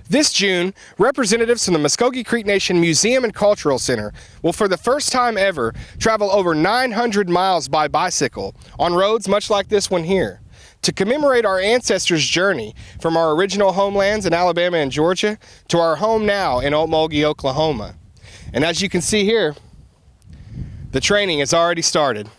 This June, representatives from the Muskogee Creek Nation Museum and Cultural Center will for the first time ever travel over 900 miles by bicycle on roads much like this one here to commemorate our ancestors' journey from our original homelands in Alabama and Georgia to our home now in Okmulgee, Oklahoma. And as you can see here, the training has already started.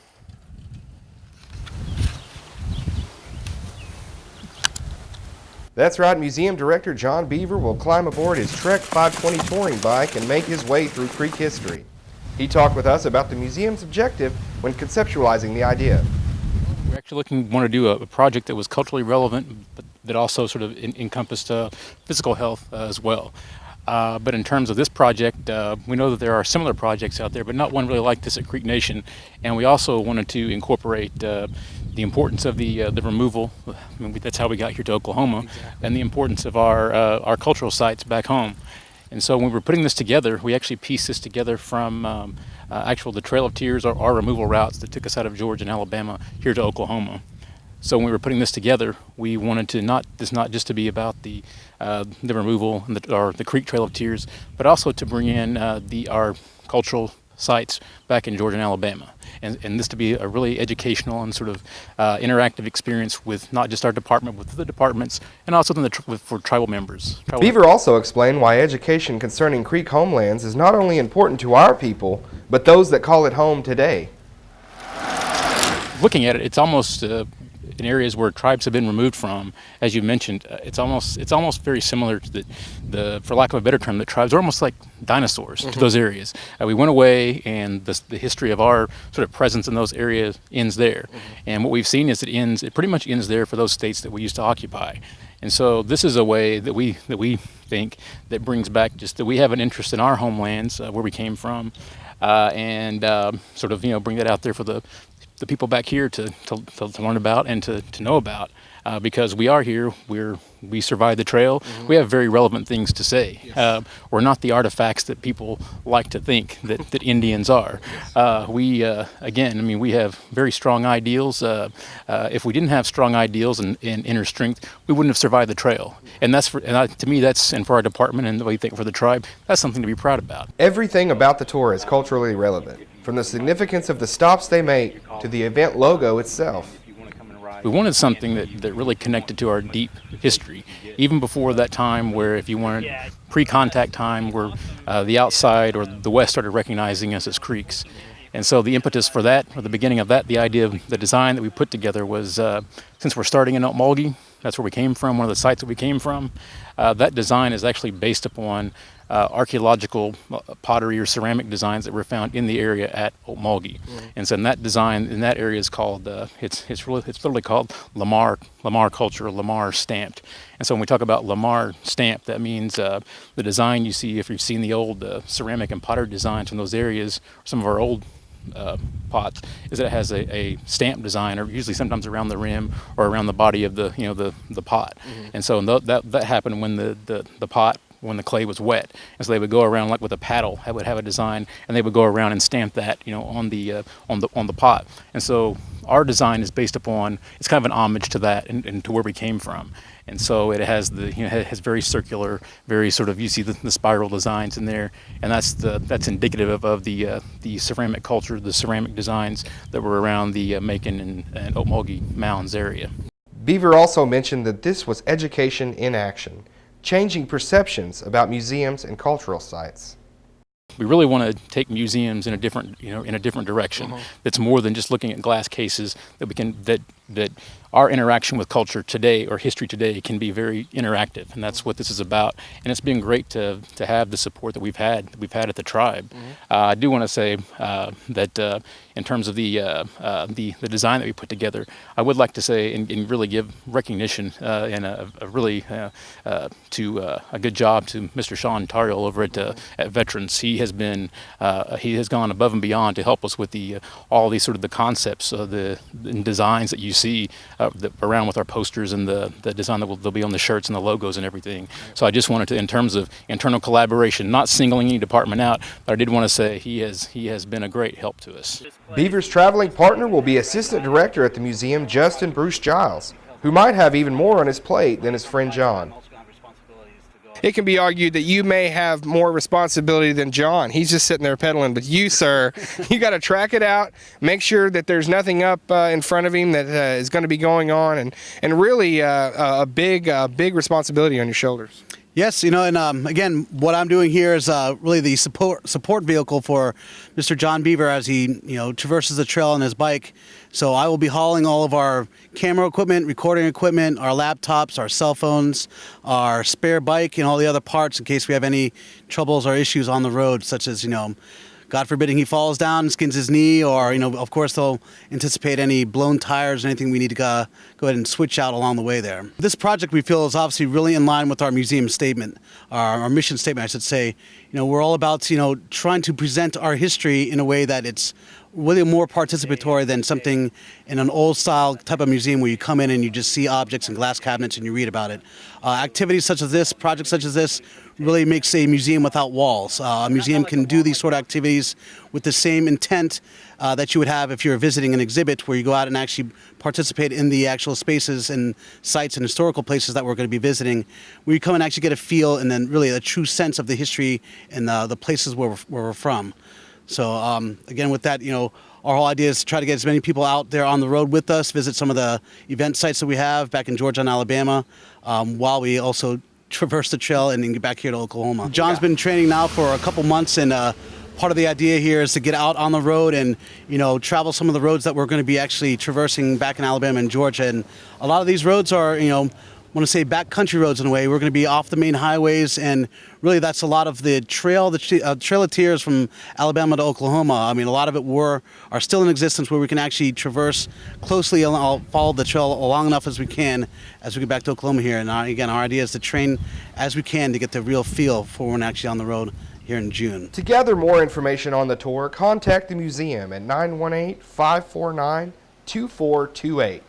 That's right, Museum Director John Beaver will climb aboard his Trek 520 touring bike and make his way through Creek history. He talked with us about the museum's objective when conceptualizing the idea. We're actually want to do a project that was culturally relevant, but that also sort of encompassed physical health as well. But in terms of this project, we know that there are similar projects out there, but not one really like this at Creek Nation. And we also wanted to incorporate the importance of the removal. I mean, that's how we got here to Oklahoma, exactly. And the importance of our cultural sites back home. And so when we were putting this together, we actually pieced this together from the Trail of Tears, our removal routes that took us out of Georgia and Alabama here to Oklahoma. So when we were putting this together, we wanted to not just to be about the removal and the Creek Trail of Tears, but also to bring in our cultural sites back in Georgia and Alabama, and this to be a really educational and sort of interactive experience with not just our department, with the departments, and also for tribal members. Beaver also explained why education concerning Creek homelands is not only important to our people, but those that call it home today. Looking at it, it's almost in areas where tribes have been removed from, as you mentioned, it's almost very similar to the for lack of a better term, the tribes are almost like dinosaurs to those areas. We went away, and the history of our sort of presence in those areas ends there. And what we've seen is it pretty much ends there for those states that we used to occupy. And so this is a way that we think that brings back just that we have an interest in our homelands, where we came from, and sort of bring that out there for the people back here to learn about and to know about, because we are here, we survived the trail. We have very relevant things to say. Yes. We're not the artifacts that people like to think that Indians are. We again, I mean, we have very strong ideals. If we didn't have strong ideals and inner strength, we wouldn't have survived the trail. And to me, and for our department and the way we think for the tribe, that's something to be proud about. Everything about the tour is culturally relevant, from the significance of the stops they make to the event logo itself. We wanted something that really connected to our deep history, even before that time where, if you wanted pre-contact time, where the outside or the West started recognizing us as Creeks. And so the impetus for that, or the beginning of that, the idea of the design that we put together was, since we're starting in Okmulgee, that's where we came from, one of the sites that we came from, that design is actually based upon archaeological pottery or ceramic designs that were found in the area at Ocmulgee. And so in that design in that area is called it's literally called Lamar culture, Lamar stamped. And so when we talk about Lamar stamped, that means the design you see, if you've seen the old ceramic and pottery designs from those areas, some of our old pots, is that it has a stamp design, or usually sometimes around the rim or around the body of the the pot. And so that happened when the pot, when the clay was wet, and so they would go around like with a paddle. That would have a design, and they would go around and stamp that on the pot. And so our design is based upon, it's kind of an homage to that and to where we came from. And so it has it has very circular, very sort of, you see the spiral designs in there, and that's indicative of the ceramic culture, the ceramic designs that were around the Macon and Okmulgee Mounds area. Beaver also mentioned that this was education in action, changing perceptions about museums and cultural sites. We really want to take museums in a different direction. That's more than just looking at glass cases. That our interaction with culture today, or history today, can be very interactive, and that's what this is about. And it's been great to have the support that we've had at the tribe. I do want to say that in terms of the design that we put together, I would like to say and really give recognition and a really to a good job to Mr. Sean Tariel over at Veterans. He has gone above and beyond to help us with all these sort of the concepts, the designs that you see around with our posters, and the design that they'll be on the shirts and the logos and everything. So I just wanted to, in terms of internal collaboration, not singling any department out, but I did want to say he has been a great help to us. Beaver's traveling partner will be Assistant Director at the museum, Justin Bruce Giles, who might have even more on his plate than his friend John. It can be argued that you may have more responsibility than John. He's just sitting there pedaling, but you, sir, you got to track it out, make sure that there's nothing up in front of him that is going to be going on, and really a big responsibility on your shoulders. Yes, you know, and again, what I'm doing here is really the support vehicle for Mr. John Beaver as he, traverses the trail on his bike. So I will be hauling all of our camera equipment, recording equipment, our laptops, our cell phones, our spare bike, and all the other parts in case we have any troubles or issues on the road, such as, God forbidding he falls down, skins his knee, or, of course, they'll anticipate any blown tires or anything we need to go ahead and switch out along the way there. This project, we feel, is obviously really in line with our museum statement, our mission statement, I should say. We're all about, trying to present our history in a way that it's really more participatory than something in an old-style type of museum where you come in and you just see objects and glass cabinets and you read about it. Activities such as this, projects such as this, really makes a museum without walls. A museum can do these sort of activities with the same intent that you would have if you're visiting an exhibit, where you go out and actually participate in the actual spaces and sites and historical places that we're going to be visiting, where you come and actually get a feel and then really a true sense of the history and the places where we're from. So again, with that, our whole idea is to try to get as many people out there on the road with us, visit some of the event sites that we have back in Georgia and Alabama, while we also traverse the trail and then get back here to Oklahoma. John's been training now for a couple months, and part of the idea here is to get out on the road and, travel some of the roads that we're going to be actually traversing back in Alabama and Georgia. And a lot of these roads are, I want to say backcountry roads in a way. We're going to be off the main highways, and really that's a lot of the Trail of Tears from Alabama to Oklahoma. I mean, a lot of it are still in existence, where we can actually traverse closely, follow the trail long enough as we can as we get back to Oklahoma here. And again, our idea is to train as we can to get the real feel for when we're actually on the road here in June. To gather more information on the tour, contact the museum at 918-549-2428.